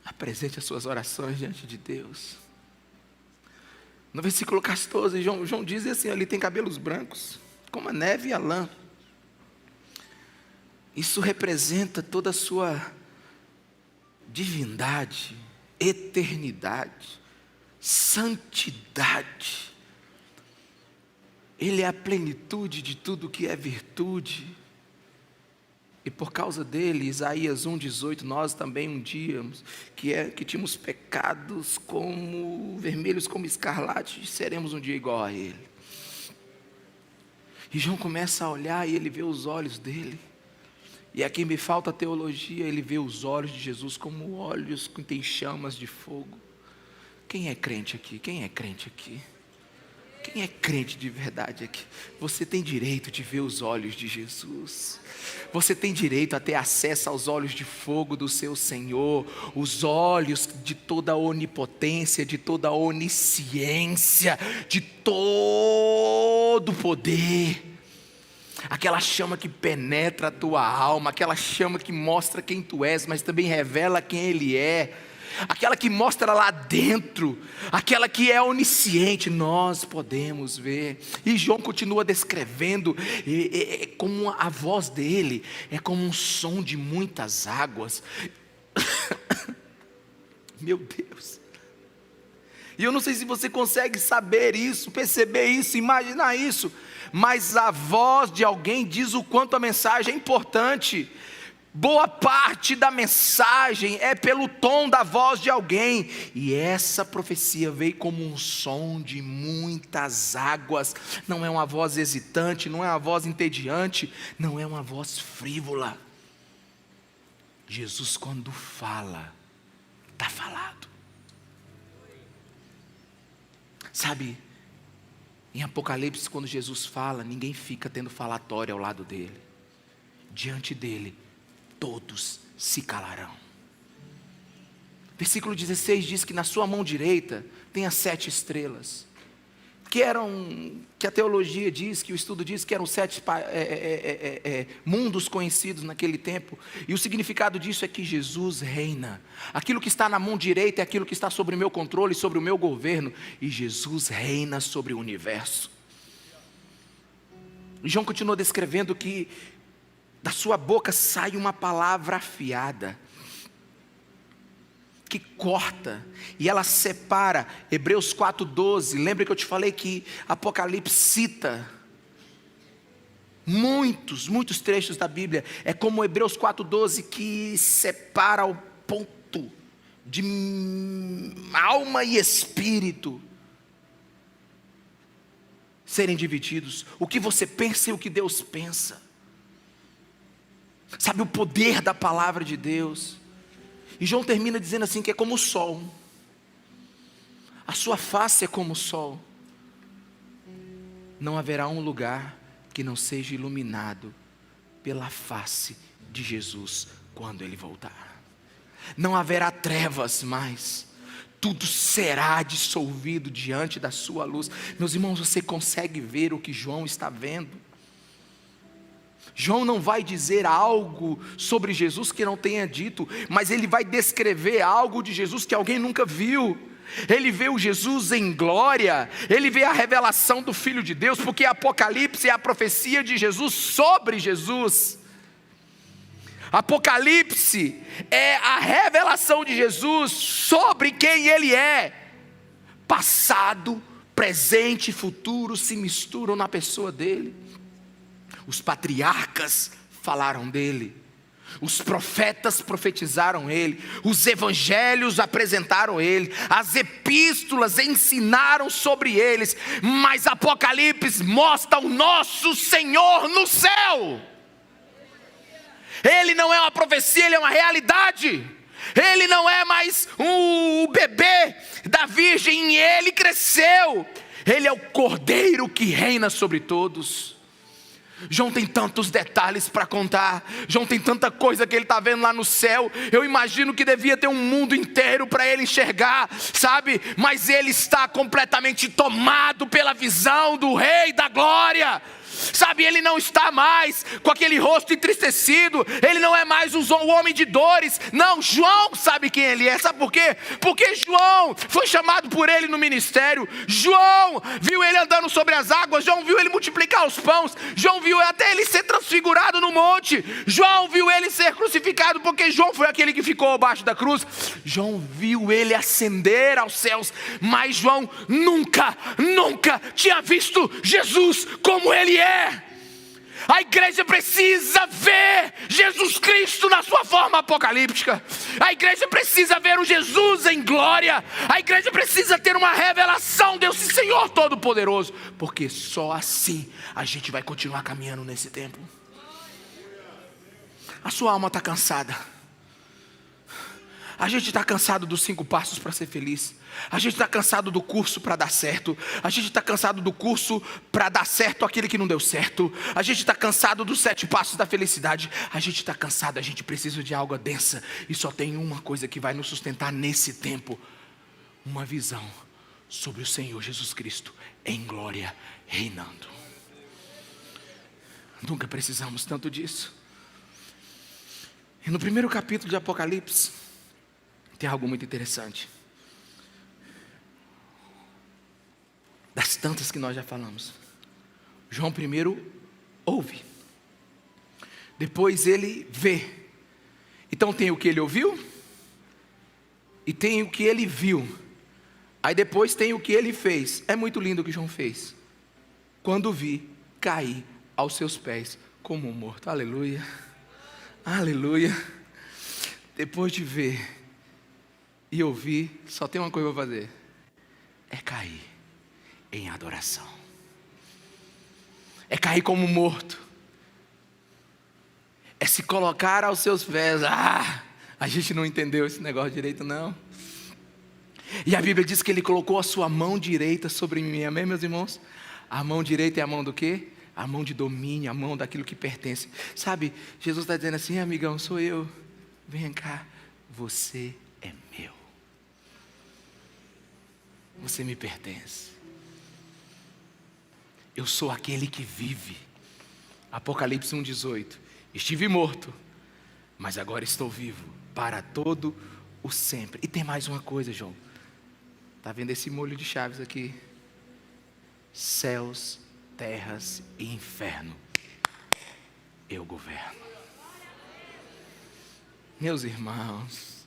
Apresente as suas orações diante de Deus. No versículo 14, João diz assim: ele tem cabelos brancos, como a neve e a lã. Isso representa toda a sua divindade, eternidade, santidade. Ele é a plenitude de tudo que é virtude. E por causa dele, Isaías 1,18, nós também um dia, que tínhamos pecados como vermelhos como escarlate, seremos um dia igual a ele. E João começa a olhar e ele vê os olhos dele. E aqui me falta teologia, ele vê os olhos de Jesus como olhos que têm chamas de fogo. Quem é crente aqui? Quem é crente aqui? Quem é crente de verdade aqui? Você tem direito de ver os olhos de Jesus. Você tem direito a ter acesso aos olhos de fogo do seu Senhor. Os olhos de toda a onipotência, de toda a onisciência, de todo o poder. Aquela chama que penetra a tua alma, aquela chama que mostra quem tu és, mas também revela quem Ele é. Aquela que mostra lá dentro, aquela que é onisciente, nós podemos ver. E João continua descrevendo, como a voz dele é como um som de muitas águas. Meu Deus. E eu não sei se você consegue saber isso, perceber isso, imaginar isso, mas a voz de alguém diz o quanto a mensagem é importante. Boa parte da mensagem é pelo tom da voz de alguém. E essa profecia veio como um som de muitas águas. Não é uma voz hesitante, não é uma voz entediante, não é uma voz frívola. Jesus, quando fala, está falado. Sabe, em Apocalipse, quando Jesus fala, ninguém fica tendo falatório ao lado dele. Diante dele, todos se calarão. Versículo 16 diz que na sua mão direita tem as 7 estrelas, que a teologia diz, que o estudo diz que eram 7 mundos conhecidos naquele tempo. E o significado disso é que Jesus reina. Aquilo que está na mão direita é aquilo que está sobre o meu controle, sobre o meu governo. E Jesus reina sobre o universo. E João continua descrevendo que da sua boca sai uma palavra afiada, que corta, e ela separa. Hebreus 4,12, lembra que eu te falei que Apocalipse cita muitos trechos da Bíblia. É como Hebreus 4,12 que separa ao ponto de alma e espírito serem divididos. O que você pensa e o que Deus pensa. Sabe, o poder da palavra de Deus. E João termina dizendo assim, que é como o sol. A sua face é como o sol. Não haverá um lugar que não seja iluminado pela face de Jesus quando Ele voltar. Não haverá trevas mais. Tudo será dissolvido diante da sua luz. Meus irmãos, você consegue ver o que João está vendo? João não vai dizer algo sobre Jesus que não tenha dito, mas ele vai descrever algo de Jesus que alguém nunca viu. Ele vê o Jesus em glória, ele vê a revelação do Filho de Deus, porque Apocalipse é a profecia de Jesus sobre Jesus. Apocalipse é a revelação de Jesus sobre quem Ele é. Passado, presente e futuro se misturam na pessoa dele. Os patriarcas falaram dele, os profetas profetizaram ele, os evangelhos apresentaram ele, as epístolas ensinaram sobre eles, mas Apocalipse mostra o nosso Senhor no céu. Ele não é uma profecia, ele é uma realidade. Ele não é mais o bebê da virgem, e ele cresceu. Ele é o Cordeiro que reina sobre todos. João tem tantos detalhes para contar. João tem tanta coisa que ele está vendo lá no céu. Eu imagino que devia ter um mundo inteiro para ele enxergar, sabe? Mas ele está completamente tomado pela visão do Rei da Glória. Sabe, ele não está mais com aquele rosto entristecido, ele não é mais o homem de dores. Não, João sabe quem ele é. Sabe por quê? Porque João foi chamado por ele no ministério. João viu ele andando sobre as águas, João viu ele multiplicar os pães, João viu até ele ser transfigurado no monte, João viu ele ser crucificado, porque João foi aquele que ficou abaixo da cruz. João viu ele ascender aos céus, mas João nunca tinha visto Jesus como ele é. A igreja precisa ver Jesus Cristo na sua forma apocalíptica. A igreja precisa ver o Jesus em glória. A igreja precisa ter uma revelação desse Senhor Todo-Poderoso, porque só assim a gente vai continuar caminhando nesse tempo. A sua alma está cansada. A gente está cansado dos 5 passos para ser feliz. A gente está cansado do curso para dar certo. A gente está cansado do curso para dar certo aquele que não deu certo. A gente está cansado dos 7 passos da felicidade. A gente está cansado, a gente precisa de algo densa. E só tem uma coisa que vai nos sustentar nesse tempo: uma visão sobre o Senhor Jesus Cristo em glória, reinando. Nunca precisamos tanto disso. E no primeiro capítulo de Apocalipse tem algo muito interessante. Das tantas que nós já falamos. João primeiro ouve, depois ele vê. Então tem o que ele ouviu, e tem o que ele viu. Aí depois tem o que ele fez. É muito lindo o que João fez. Quando vi, caí aos seus pés como um morto. Aleluia, aleluia. Depois de ver e ouvir, só tem uma coisa para fazer: é cair em adoração. É cair como morto. É se colocar aos seus pés. A gente não entendeu esse negócio direito, não. E a Bíblia diz que ele colocou a sua mão direita sobre mim. Amém, meus irmãos? A mão direita é a mão do quê? A mão de domínio, a mão daquilo que pertence. Sabe, Jesus está dizendo assim: amigão, sou eu. Vem cá, você é meu. Você me pertence. Eu sou aquele que vive. Apocalipse 1,18. Estive morto, mas agora estou vivo para todo o sempre. E tem mais uma coisa, João. Está vendo esse molho de chaves aqui? Céus, terras e inferno, eu governo. Meus irmãos,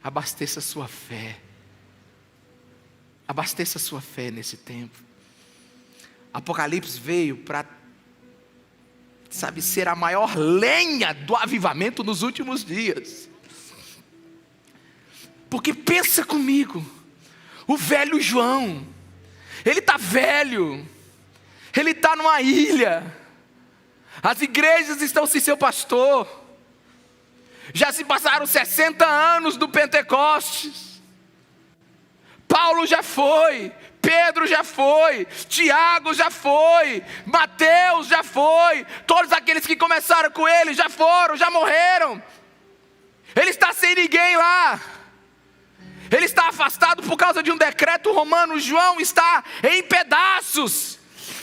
abasteça a sua fé. Abasteça a sua fé nesse tempo. Apocalipse veio para, ser a maior lenha do avivamento nos últimos dias. Porque pensa comigo, o velho João, ele está velho, ele está numa ilha, as igrejas estão sem seu pastor, já se passaram 60 anos do Pentecostes. Paulo já foi, Pedro já foi, Tiago já foi, Mateus já foi, todos aqueles que começaram com ele já foram, já morreram. Ele está sem ninguém lá, ele está afastado por causa de um decreto romano. João está em pedaços.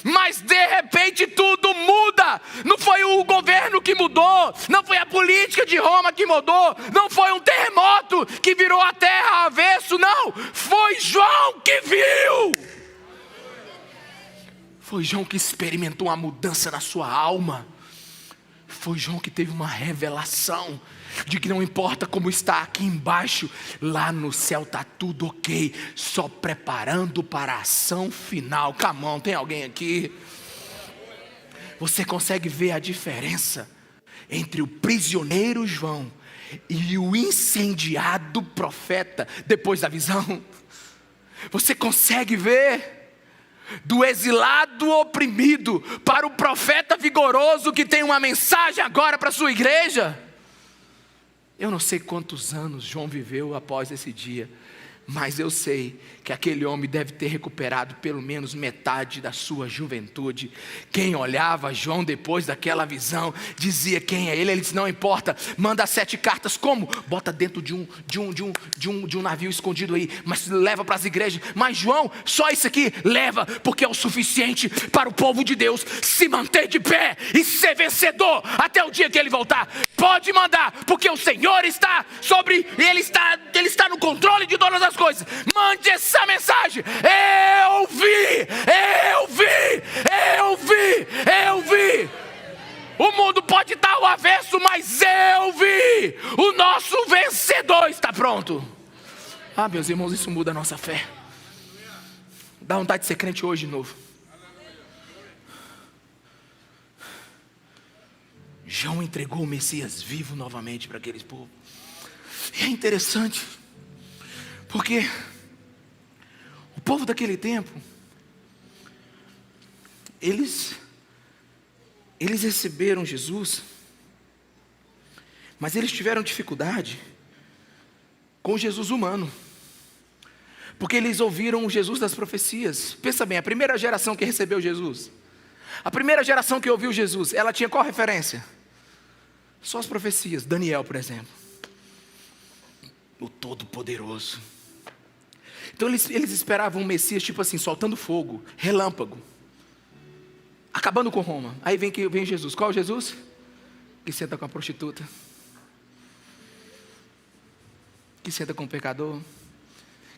Mas de repente tudo muda. Não foi o governo que mudou, não foi a política de Roma que mudou, não foi um terremoto que virou a terra avesso, não. Foi João que viu. Foi João que experimentou uma mudança na sua alma. Foi João que teve uma revelação de que não importa como está aqui embaixo, lá no céu está tudo ok, só preparando para a ação final. Come on, tem alguém aqui? Você consegue ver a diferença entre o prisioneiro João e o incendiado profeta depois da visão? Você consegue ver? Do exilado oprimido para o profeta vigoroso que tem uma mensagem agora para a sua igreja. Eu não sei quantos anos João viveu após esse dia, Mas eu sei que aquele homem deve ter recuperado pelo menos metade da sua juventude. Quem olhava João depois daquela visão, dizia quem é ele. Ele disse, não importa, manda 7 cartas. Como? Bota dentro de um navio escondido aí, mas leva para as igrejas. Mas João, só isso aqui, leva, porque é o suficiente para o povo de Deus se manter de pé e ser vencedor até o dia que ele voltar. Pode mandar, porque o Senhor está sobre, Ele está no controle de todas as coisas. Mande essa mensagem. Eu vi. O mundo pode estar ao avesso, mas eu vi. O nosso vencedor está pronto. Meus irmãos, isso muda a nossa fé. Dá vontade de ser crente hoje de novo. João entregou o Messias vivo novamente para aqueles povos. E é interessante, porque o povo daquele tempo, eles receberam Jesus, mas eles tiveram dificuldade com o Jesus humano, porque eles ouviram o Jesus das profecias. Pensa bem, a primeira geração que recebeu Jesus, a primeira geração que ouviu Jesus, ela tinha qual referência? Só as profecias. Daniel, por exemplo, o Todo-Poderoso. Então eles esperavam um Messias tipo assim, soltando fogo, relâmpago, acabando com Roma. Aí vem Jesus. Qual Jesus? Que senta com a prostituta, que senta com o pecador,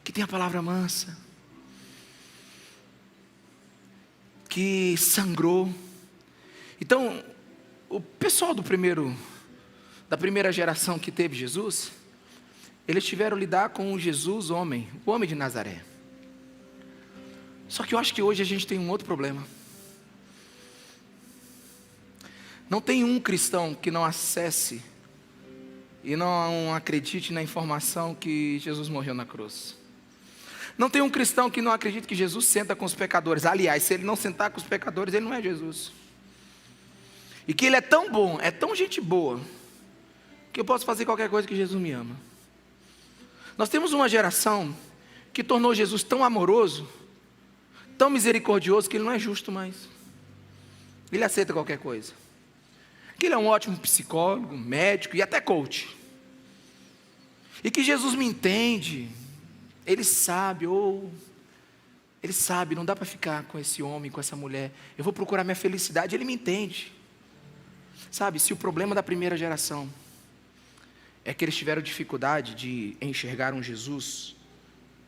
que tem a palavra mansa, que sangrou. Então, o pessoal da primeira geração que teve Jesus, eles tiveram que lidar com o Jesus homem, o homem de Nazaré. Só que eu acho que hoje a gente tem um outro problema. Não tem um cristão que não acesse e não acredite na informação que Jesus morreu na cruz. Não tem um cristão que não acredite que Jesus senta com os pecadores. Aliás, se ele não sentar com os pecadores, ele não é Jesus. E que ele é tão bom, é tão gente boa, que eu posso fazer qualquer coisa que Jesus me ama. Nós temos uma geração que tornou Jesus tão amoroso, tão misericordioso, que ele não é justo mais. Ele aceita qualquer coisa. Que ele é um ótimo psicólogo, médico e até coach. E que Jesus me entende. Ele sabe, não dá para ficar com esse homem, com essa mulher. Eu vou procurar minha felicidade, ele me entende. Sabe, se o problema da primeira geração é que eles tiveram dificuldade de enxergar um Jesus,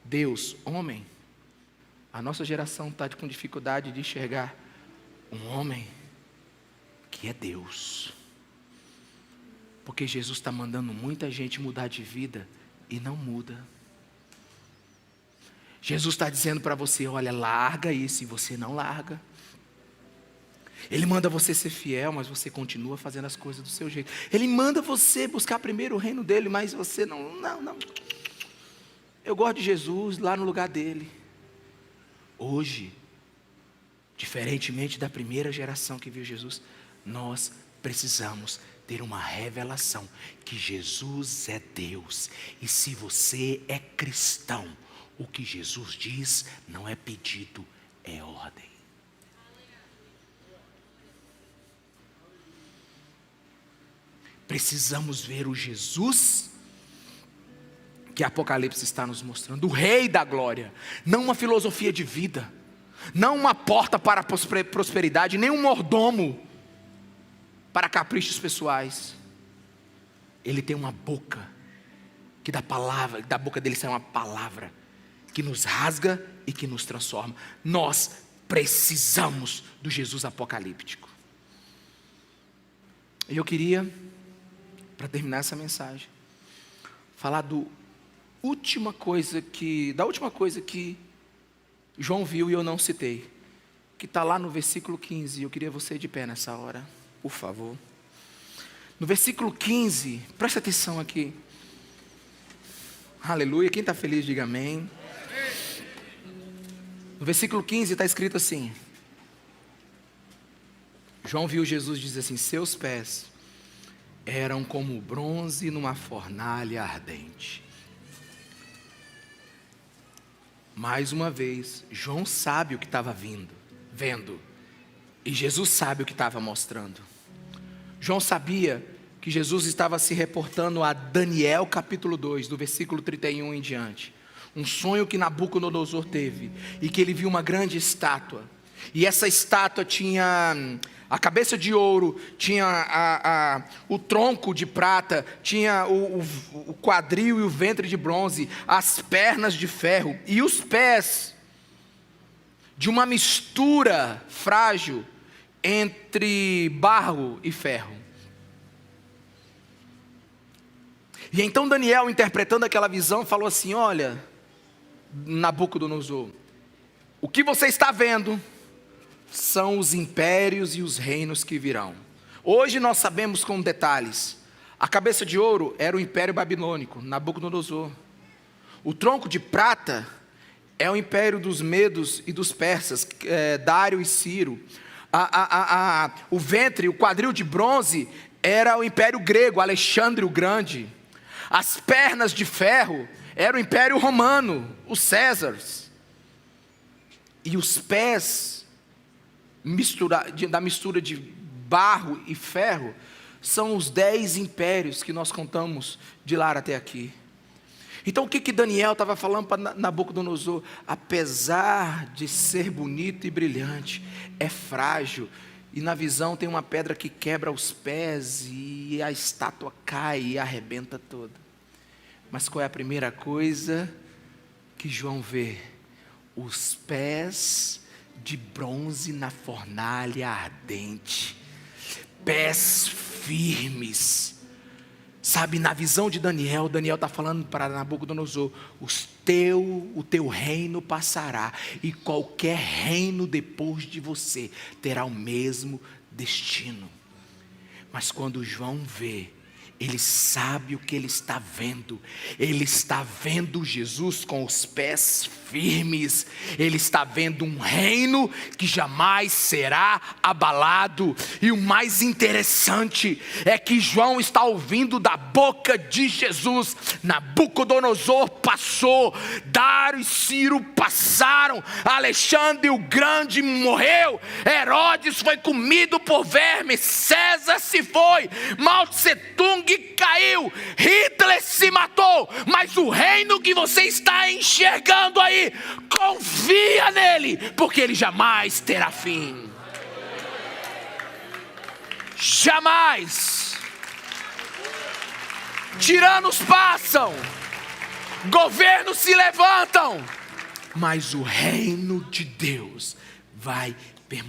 Deus, homem, a nossa geração está com dificuldade de enxergar um homem que é Deus. Porque Jesus está mandando muita gente mudar de vida e não muda. Jesus está dizendo para você, olha, larga isso, e você não larga. Ele manda você ser fiel, mas você continua fazendo as coisas do seu jeito. Ele manda você buscar primeiro o reino dele, mas você não. Eu gosto de Jesus lá no lugar dele. Hoje, diferentemente da primeira geração que viu Jesus, nós precisamos ter uma revelação que Jesus é Deus. E se você é cristão, o que Jesus diz não é pedido, é ordem. Precisamos ver o Jesus que Apocalipse está nos mostrando, o Rei da Glória, não uma filosofia de vida, não uma porta para a prosperidade, nem um mordomo para caprichos pessoais. Ele tem uma boca, que da boca dele sai uma palavra, que nos rasga e que nos transforma. Nós precisamos do Jesus apocalíptico. E eu queria, para terminar essa mensagem, falar da última coisa que João viu e eu não citei, que está lá no versículo 15. Eu queria você de pé nessa hora, por favor. No versículo 15, presta atenção aqui. Aleluia, quem está feliz diga amém. No versículo 15 está escrito assim: João viu Jesus e diz assim: seus pés eram como bronze numa fornalha ardente. Mais uma vez, João sabe o que estava vendo. E Jesus sabe o que estava mostrando. João sabia que Jesus estava se reportando a Daniel capítulo 2, do versículo 31 em diante. Um sonho que Nabucodonosor teve, e que ele viu uma grande estátua. E essa estátua tinha a cabeça de ouro, tinha o tronco de prata, tinha o quadril e o ventre de bronze, as pernas de ferro e os pés de uma mistura frágil entre barro e ferro. E então Daniel, interpretando aquela visão, falou assim: olha, Nabucodonosor, o que você está vendo são os impérios e os reinos que virão. Hoje nós sabemos com detalhes. A cabeça de ouro era o império babilônico, Nabucodonosor. O tronco de prata é o império dos medos e dos persas, Dário e Ciro. O ventre, o quadril de bronze era o império grego, Alexandre o Grande. As pernas de ferro era o império romano, os Césares. E os pés da mistura de barro e ferro são os 10 impérios que nós contamos de lá até aqui. Então o que Daniel estava falando para Nabucodonosor? Apesar de ser bonito e brilhante, é frágil. E na visão tem uma pedra que quebra os pés e a estátua cai e arrebenta toda. Mas qual é a primeira coisa que João vê? Os pés de bronze na fornalha ardente. Pés firmes. Sabe, na visão de Daniel está falando para Nabucodonosor: o teu reino passará, e qualquer reino depois de você terá o mesmo destino. Mas quando João vê, ele sabe o que ele está vendo. Ele está vendo Jesus com os pés firmes. Ele está vendo um reino que jamais será abalado. E o mais interessante é que João está ouvindo da boca de Jesus. Nabucodonosor passou, Dário e Ciro passaram, Alexandre o Grande morreu, Herodes foi comido por vermes, César se foi, Mao Tse Tung caiu, Hitler se matou, mas o reino que você está enxergando aí, confia nele, porque ele jamais terá fim. Jamais. Tiranos passam, governos se levantam, mas o reino de Deus vai